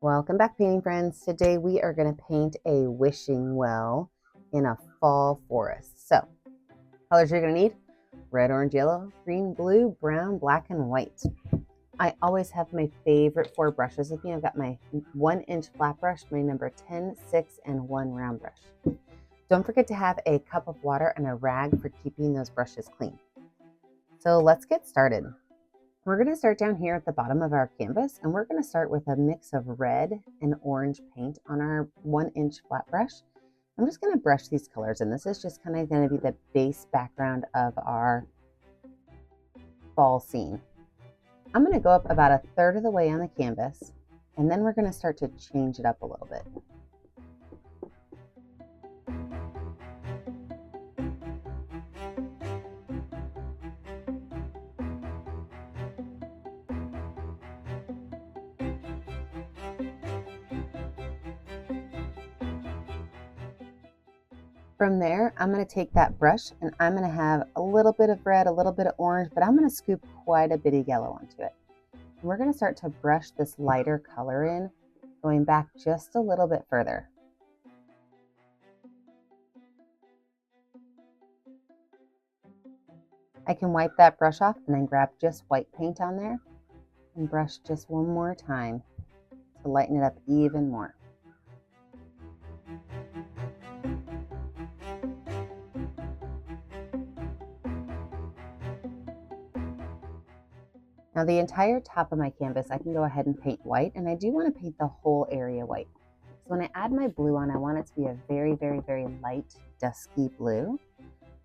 Welcome back, painting friends. Today we are going to paint a wishing well in a fall forest. So, colors you're going to need: red, orange, yellow, green, blue, brown, black, and white. I always have my favorite 4 brushes with me. I've got my 1-inch flat brush, my number 10, 6, and 1 round brush. Don't forget to have a cup of water and a rag for keeping those brushes clean. So let's get started. We're going to start down here at the bottom of our canvas, and we're going to start with a mix of red and orange paint on our 1-inch flat brush. I'm just going to brush these colors in. This is just kind of going to be the base background of our fall scene. I'm going to go up about 1/3 of the way on the canvas, and then we're going to start to change it up a little bit. From there, I'm going to take that brush and I'm going to have a little bit of red, a little bit of orange, but I'm going to scoop quite a bit of yellow onto it. And we're going to start to brush this lighter color in, going back just a little bit further. I can wipe that brush off and then grab just white paint on there and brush just one more time to lighten it up even more. Now the entire top of my canvas, I can go ahead and paint white, and I do want to paint the whole area white. So when I add my blue on, I want it to be a very, very, very light, dusky blue.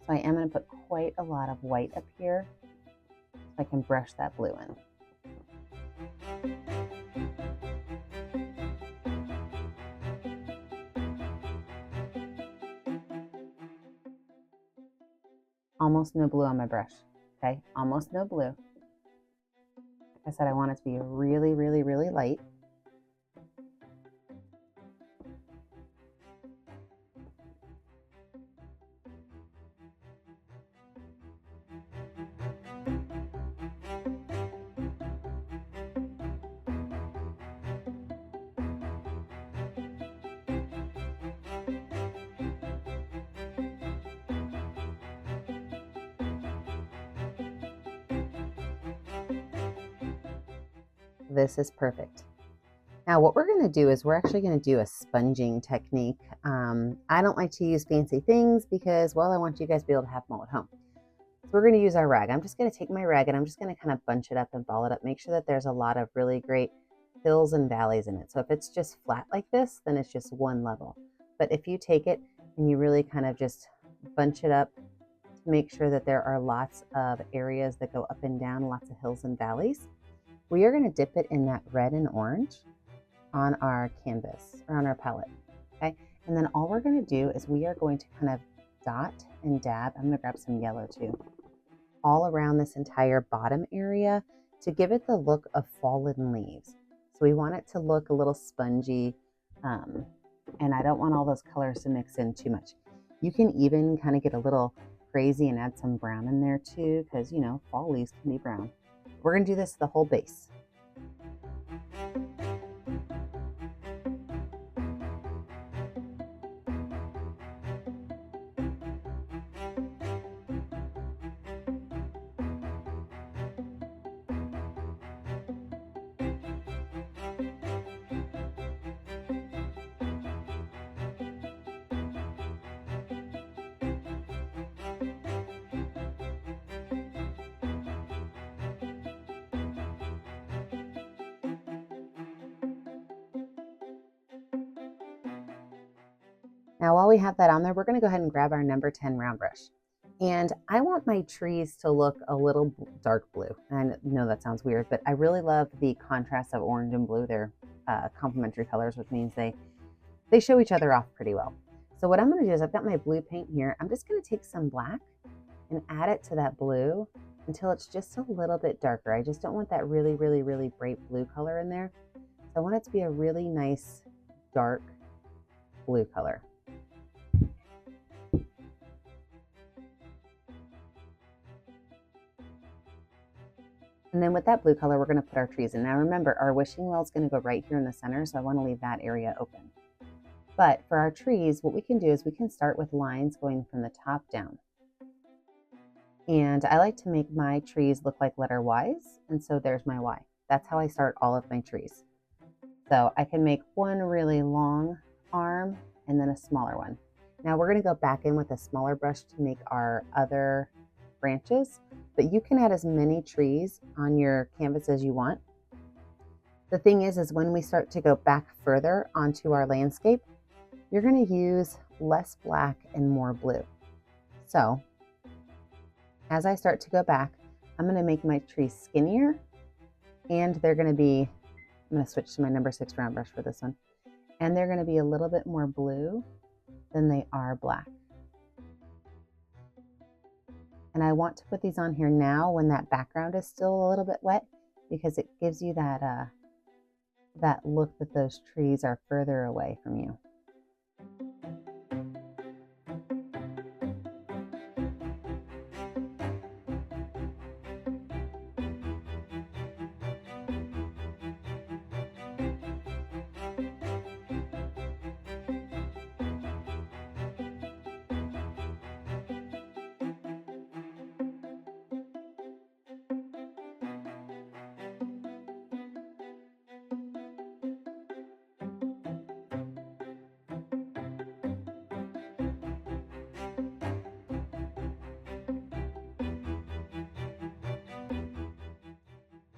So I am going to put quite a lot of white up here so I can brush that blue in. Almost no blue on my brush, okay? Almost no blue. Like I said, I want it to be really, really, really light. This is perfect. Now what we're going to do is we're actually going to do a sponging technique. I don't like to use fancy things because, well, I want you guys to be able to have them all at home. So we're going to use our rag. I'm just going to take my rag and I'm just going to kind of bunch it up and ball it up. Make sure that there's a lot of really great hills and valleys in it. So if it's just flat like this, then it's just one level. But if you take it and you really kind of just bunch it up to make sure that there are lots of areas that go up and down, lots of hills and valleys, we are going to dip it in that red and orange on our canvas or on our palette, okay? And then all we're going to do is we are going to kind of dot and dab. I'm going to grab some yellow too, all around this entire bottom area to give it the look of fallen leaves. So we want it to look a little spongy, and I don't want all those colors to mix in too much. You can even kind of get a little crazy and add some brown in there too, because, you know, fall leaves can be brown. We're going to do this the whole base. Now, while we have that on there, we're going to go ahead and grab our number 10 round brush. And I want my trees to look a little dark blue. And I know that sounds weird, but I really love the contrast of orange and blue. They're complementary colors, which means they show each other off pretty well. So what I'm going to do is I've got my blue paint here. I'm just going to take some black and add it to that blue until it's just a little bit darker. I just don't want that really, really, really bright blue color in there. So I want it to be a really nice dark blue color. And then with that blue color, we're going to put our trees in. Now remember, our wishing well is going to go right here in the center, so I want to leave that area open. But for our trees, what we can do is we can start with lines going from the top down. And I like to make my trees look like letter Ys, and so there's my Y. That's how I start all of my trees. So I can make one really long arm and then a smaller one. Now we're going to go back in with a smaller brush to make our other branches, but you can add as many trees on your canvas as you want. The thing is when we start to go back further onto our landscape, you're going to use less black and more blue. So as I start to go back, I'm going to make my trees skinnier, and they're going to be, I'm going to switch to my number 6 round brush for this one, and they're going to be a little bit more blue than they are black. And I want to put these on here now when that background is still a little bit wet, because it gives you that that look that those trees are further away from you.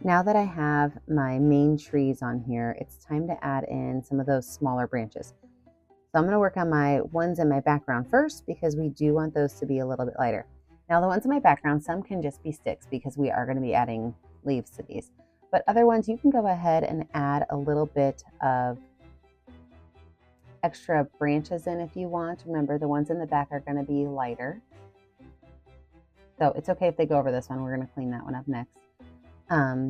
Now that I have my main trees on here, it's time to add in some of those smaller branches. So I'm going to work on my ones in my background first, because we do want those to be a little bit lighter. Now the ones in my background, some can just be sticks because we are going to be adding leaves to these. But other ones, you can go ahead and add a little bit of extra branches in if you want. Remember, the ones in the back are going to be lighter. So it's okay if they go over this one. We're going to clean that one up next.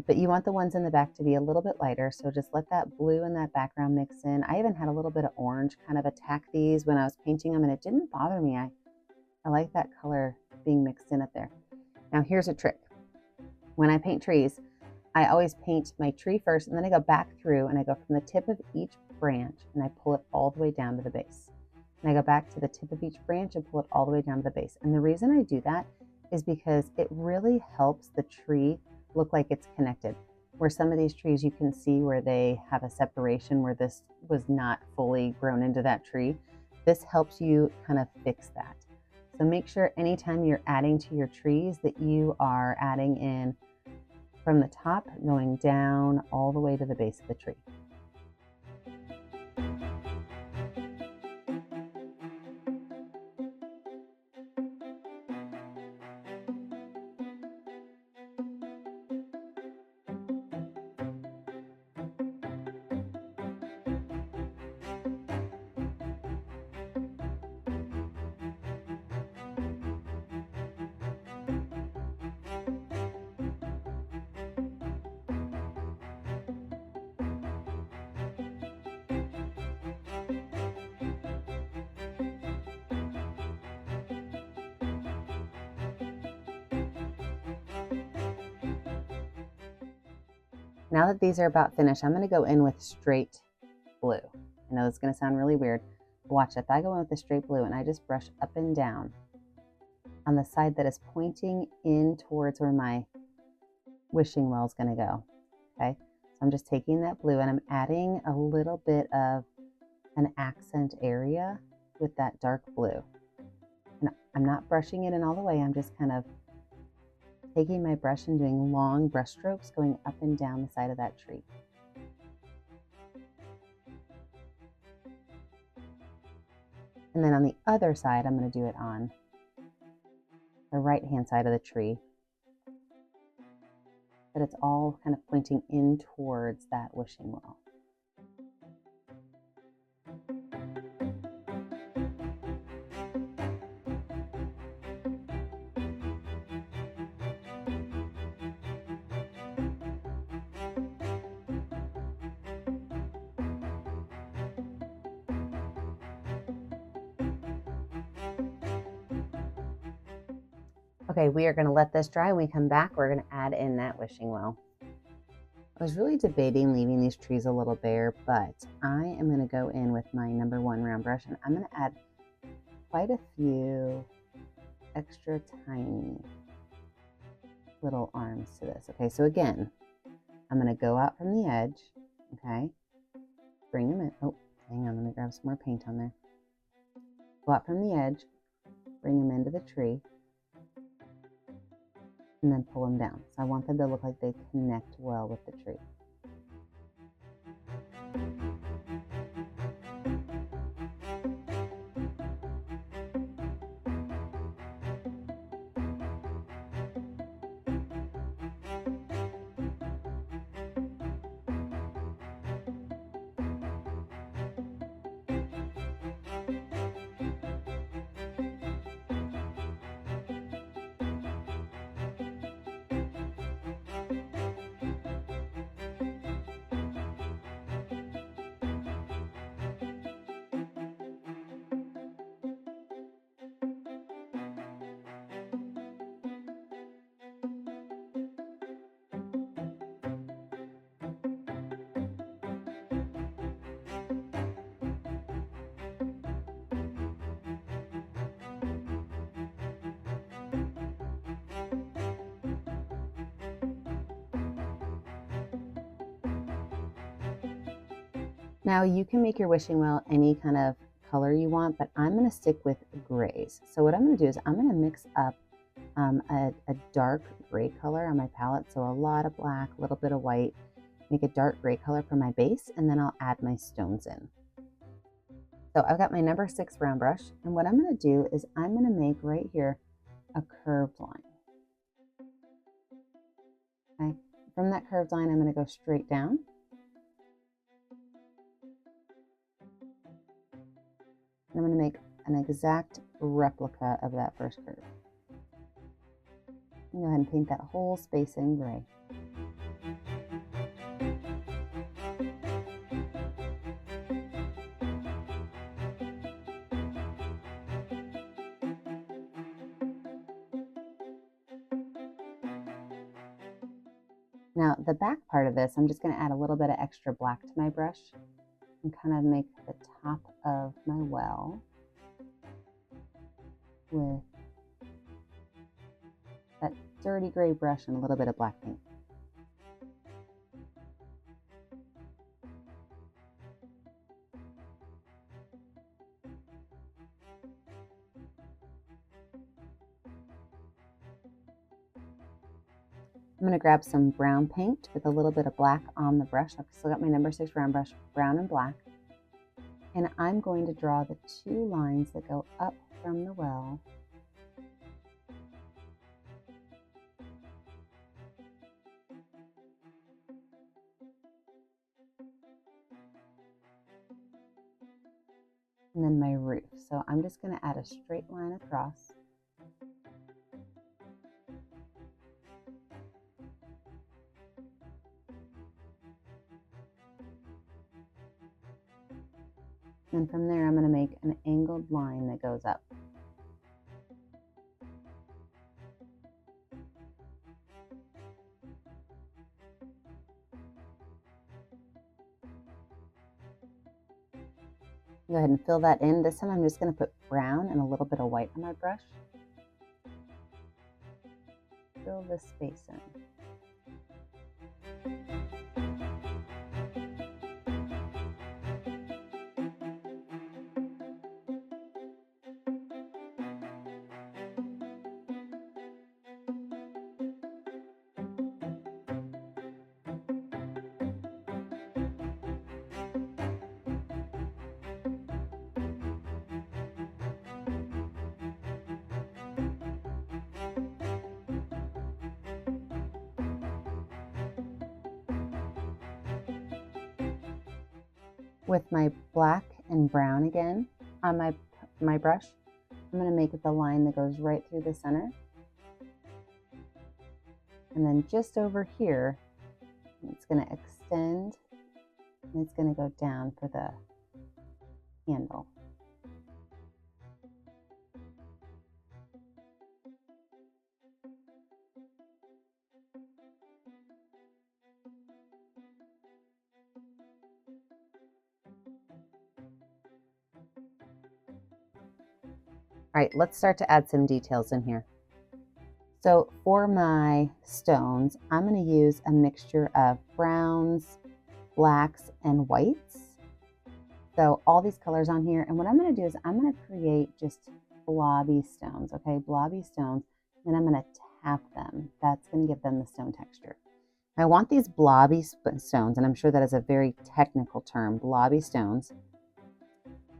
But you want the ones in the back to be a little bit lighter, so just let that blue in that background mix in. I even had a little bit of orange kind of attack these when I was painting them, and it didn't bother me. I like that color being mixed in up there. Now here's a trick. When I paint trees, I always paint my tree first, and then I go back through and I go from the tip of each branch and I pull it all the way down to the base. And I go back to the tip of each branch and pull it all the way down to the base. And the reason I do that is because it really helps the tree look like it's connected. Where some of these trees you can see where they have a separation where this was not fully grown into that tree. This helps you kind of fix that. So make sure anytime you're adding to your trees that you are adding in from the top, going down all the way to the base of the tree. Now that these are about finished, I'm going to go in with straight blue. I know it's going to sound really weird, but watch. If I go in with the straight blue and I just brush up and down on the side that is pointing in towards where my wishing well is going to go, okay? So I'm just taking that blue and I'm adding a little bit of an accent area with that dark blue. And I'm not brushing it in all the way. I'm just kind of taking my brush and doing long brush strokes going up and down the side of that tree. And then on the other side, I'm going to do it on the right hand side of the tree, but it's all kind of pointing in towards that wishing well. Okay, we are going to let this dry. When we come back, we're going to add in that wishing well. I was really debating leaving these trees a little bare, but I am going to go in with my number 1 round brush, and I'm going to add quite a few extra tiny little arms to this. Okay, so again, I'm going to go out from the edge, okay, bring them in. Oh, hang on, let me grab some more paint on there. Go out from the edge, bring them into the tree, and then pull them down. So I want them to look like they connect well with the tree. Now you can make your wishing well any kind of color you want, but I'm going to stick with grays. So what I'm going to do is I'm going to mix up a dark gray color on my palette. So a lot of black, a little bit of white, make a dark gray color for my base, and then I'll add my stones in. So I've got my number 6 round brush, and what I'm going to do is I'm going to make right here a curved line. Okay, from that curved line, I'm going to go straight down. And I'm going to make an exact replica of that first curve. Go ahead and paint that whole space in gray. Now the back part of this, I'm just going to add a little bit of extra black to my brush and kind of make the top of my well with that dirty gray brush and a little bit of black paint. I'm going to grab some brown paint with a little bit of black on the brush. I've still got my number 6 round brush, brown and black. And I'm going to draw the 2 lines that go up from the well. And then my roof. So I'm just going to add a straight line across. And from there, I'm going to make an angled line that goes up. Go ahead and fill that in. This time I'm just going to put brown and a little bit of white on my brush. Fill this space in. With my black and brown again on my brush, I'm going to make the line that goes right through the center. And then just over here, it's going to extend and it's going to go down for the handle. All right, let's start to add some details in here. So for my stones, I'm going to use a mixture of browns, blacks, and whites. So all these colors on here. And what I'm going to do is I'm going to create just blobby stones, okay? Blobby stones. Then I'm going to tap them. That's going to give them the stone texture. I want these blobby stones, and I'm sure that is a very technical term, blobby stones.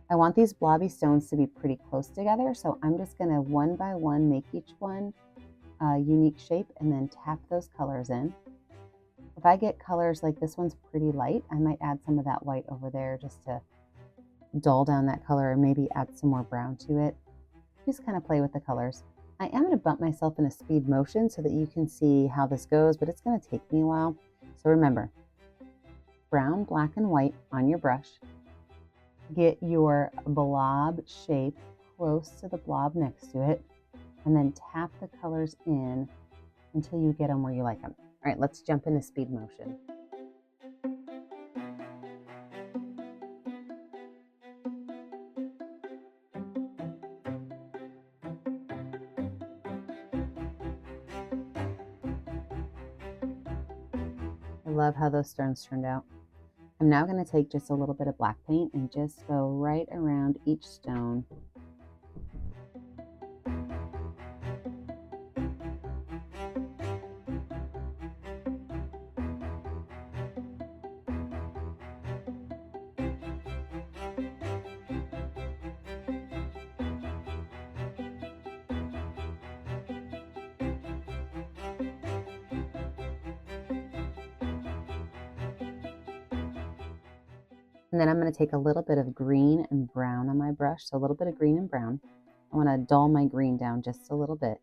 I want these blobby stones to be pretty close together. So I'm just going to one by one make each one a unique shape and then tap those colors in. If I get colors like this one's pretty light, I might add some of that white over there just to dull down that color and maybe add some more brown to it. Just kind of play with the colors. I am going to bump myself in a speed motion so that you can see how this goes, but it's going to take me a while. So remember, brown, black, and white on your brush. Get your blob shape close to the blob next to it, and then tap the colors in until you get them where you like them. All right, let's jump into speed motion. I love how those stones turned out. I'm now going to take just a little bit of black paint and just go right around each stone. And then I'm going to take a little bit of green and brown on my brush. So a little bit of green and brown. I want to dull my green down just a little bit.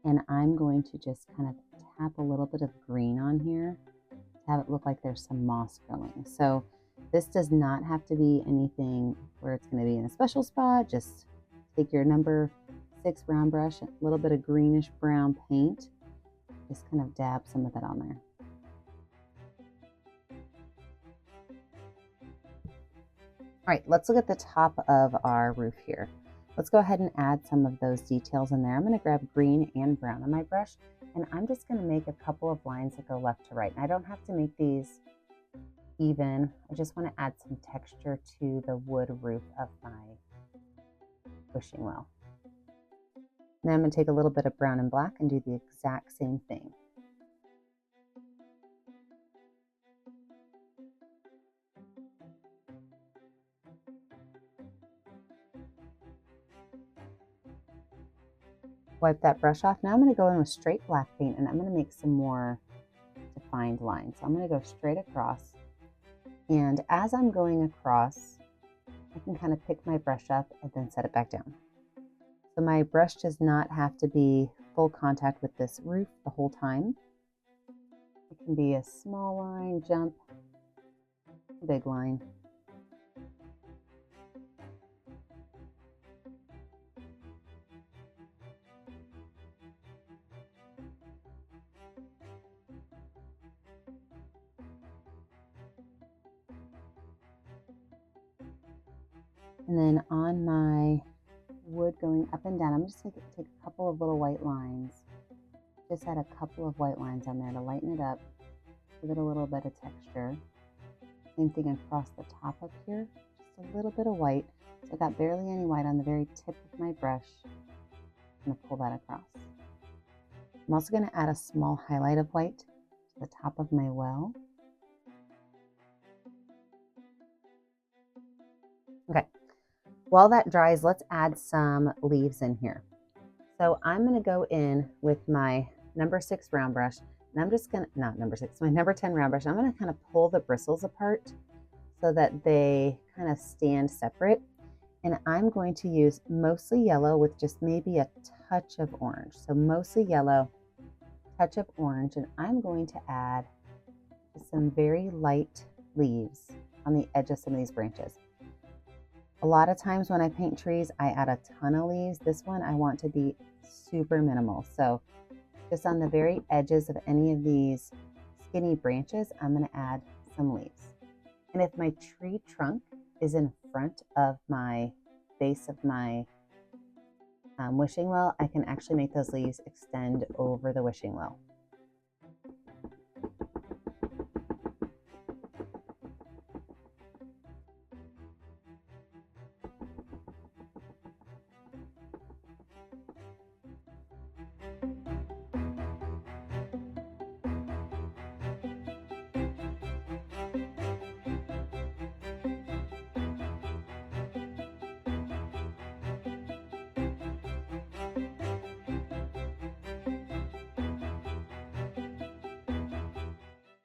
And I'm going to just kind of tap a little bit of green on here to have it look like there's some moss growing. So this does not have to be anything where it's going to be in a special spot. Just take your number 6 round brush, a little bit of greenish brown paint. Just kind of dab some of that on there. All right, let's look at the top of our roof here. Let's go ahead and add some of those details in there. I'm going to grab green and brown on my brush, and I'm just going to make a couple of lines that go left to right. And I don't have to make these even. I just want to add some texture to the wood roof of my wishing well. Now I'm going to take a little bit of brown and black and do the exact same thing. Wipe that brush off. Now I'm going to go in with straight black paint and I'm going to make some more defined lines. So I'm going to go straight across, and as I'm going across, I can kind of pick my brush up and then set it back down. So my brush does not have to be full contact with this roof the whole time. It can be a small line, jump, big line. And then on my wood going up and down, I'm just going to take a couple of little white lines. Just add a couple of white lines on there to lighten it up, give it a little bit of texture. Same thing across the top up here, just a little bit of white. So I got barely any white on the very tip of my brush. I'm going to pull that across. I'm also going to add a small highlight of white to the top of my well. Okay. While that dries, let's add some leaves in here. So I'm going to go in with my number 6 round brush, and I'm just going to, not number 6, my number 10 round brush. I'm going to kind of pull the bristles apart so that they kind of stand separate. And I'm going to use mostly yellow with just maybe a touch of orange. So mostly yellow, touch of orange, and I'm going to add some very light leaves on the edge of some of these branches. A lot of times when I paint trees, I add a ton of leaves. This one I want to be super minimal. So just on the very edges of any of these skinny branches, I'm going to add some leaves. And if my tree trunk is in front of my base of my wishing well, I can actually make those leaves extend over the wishing well.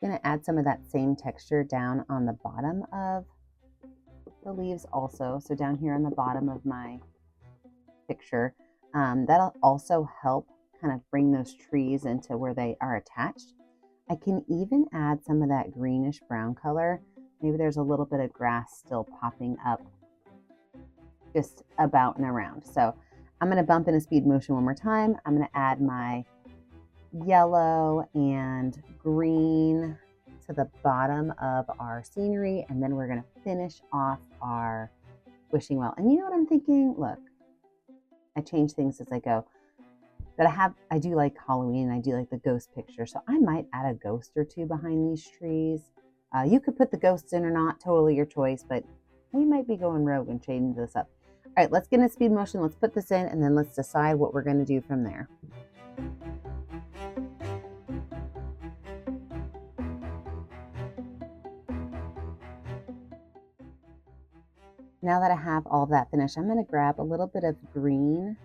I'm going to add some of that same texture down on the bottom of the leaves also. So down here on the bottom of my picture, that'll also help kind of bring those trees into where they are attached. I can even add some of that greenish brown color. Maybe there's a little bit of grass still popping up just about and around. So I'm going to bump in a speed motion one more time. I'm going to add my yellow and green to the bottom of our scenery, and then we're going to finish off our wishing well. And you know what I'm thinking? Look, I change things as I go, but I do like Halloween, and I do like the ghost picture, so I might add a ghost or two behind these trees. You could put the ghosts in or not, totally your choice, but we might be going rogue and changing this up. All right, let's get in speed motion. Let's put this in, and then let's decide what we're going to do from there. Now that I have all of that finished, I'm going to grab a little bit of green.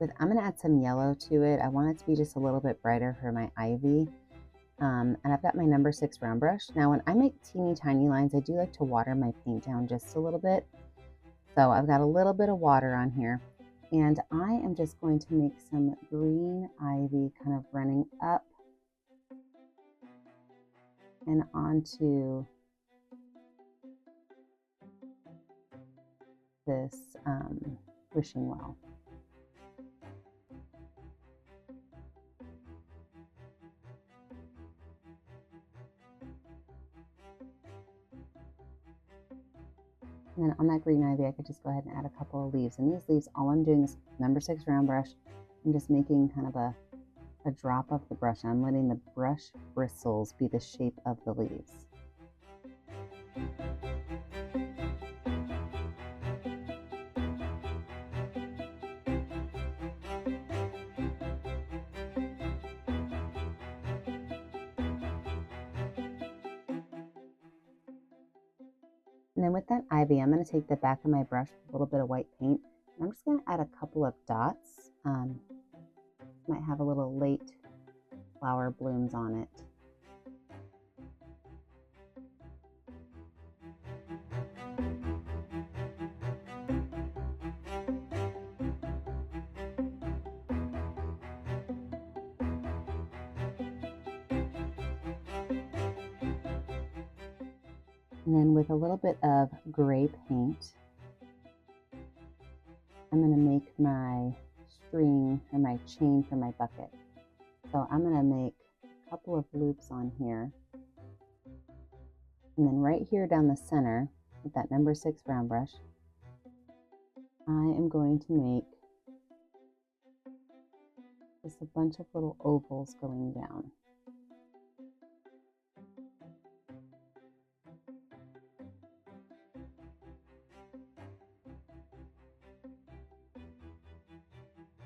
I'm going to add some yellow to it. I want it to be just a little bit brighter for my ivy. And I've got my number 6 round brush. Now when I make teeny tiny lines, I do like to water my paint down just a little bit. So I've got a little bit of water on here. And I am just going to make some green ivy kind of running up and onto this wishing well. And then on that green ivy, I could just go ahead and add a couple of leaves. And these leaves, all I'm doing is number 6 round brush. I'm just making kind of a drop of the brush. I'm letting the brush bristles be the shape of the leaves. And then with that ivy, I'm going to take the back of my brush with a little bit of white paint, and I'm just going to add a couple of dots. Might have a little late flower blooms on it. And then with a little bit of gray paint, I'm going to make my string or my chain for my bucket. So I'm going to make a couple of loops on here. And then right here down the center with that number 6 round brush, I am going to make just a bunch of little ovals going down.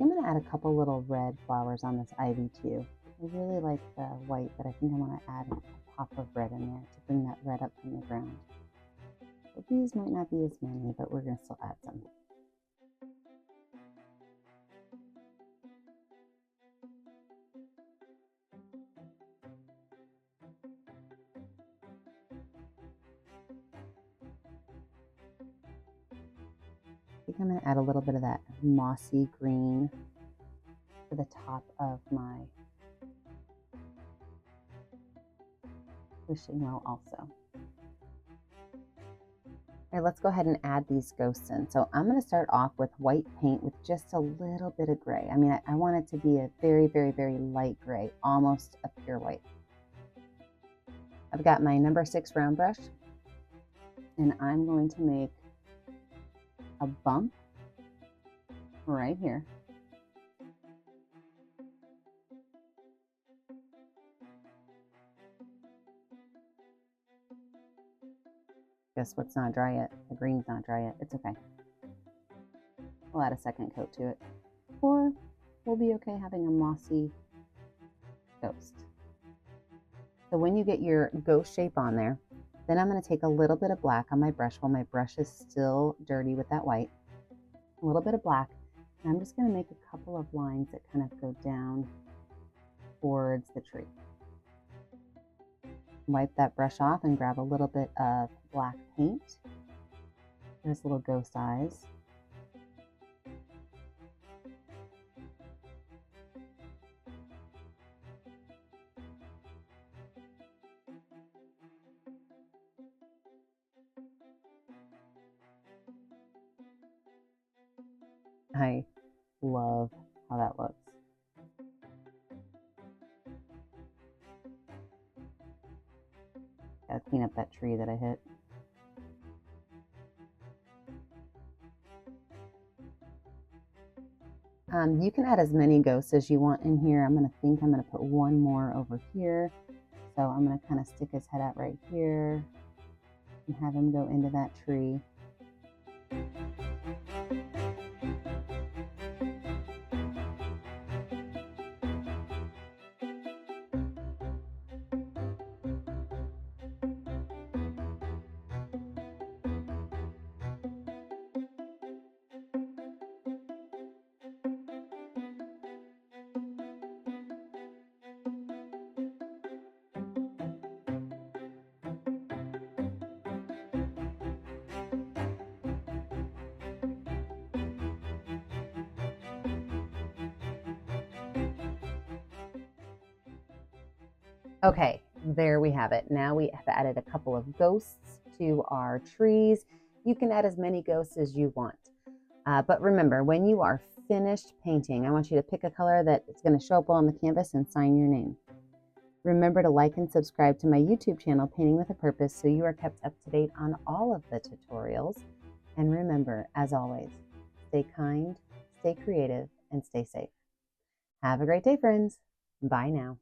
I'm going to add a couple little red flowers on this ivy too. I really like the white, but I think I want to add a pop of red in there to bring that red up from the ground. But these might not be as many, but we're going to still add some. I think I'm going to add a little bit of that mossy green to the top of my wishing well also. All right, let's go ahead and add these ghosts in. So I'm going to start off with white paint with just a little bit of gray. I mean, I want it to be a very, very, very light gray, almost a pure white. I've got my number 6 round brush, and I'm going to make a bump right here. Guess what's not dry yet? The green's not dry yet. It's okay. We'll add a second coat to it. Or we'll be okay having a mossy ghost. So when you get your ghost shape on there, then I'm going to take a little bit of black on my brush while my brush is still dirty with that white. A little bit of black. And I'm just going to make a couple of lines that kind of go down towards the tree. Wipe that brush off and grab a little bit of black paint. There's little ghost eyes. I love how that looks. Gotta clean up that tree that I hit. You can add as many ghosts as you want in here. I'm gonna put one more over here. So I'm gonna kind of stick his head out right here and have him go into that tree. Okay, there we have it. Now we have added a couple of ghosts to our trees. You can add as many ghosts as you want. But remember, when you are finished painting, I want you to pick a color that is going to show up well on the canvas and sign your name. Remember to like and subscribe to my YouTube channel, Painting with a Purpose, so you are kept up to date on all of the tutorials. And remember, as always, stay kind, stay creative, and stay safe. Have a great day, friends. Bye now.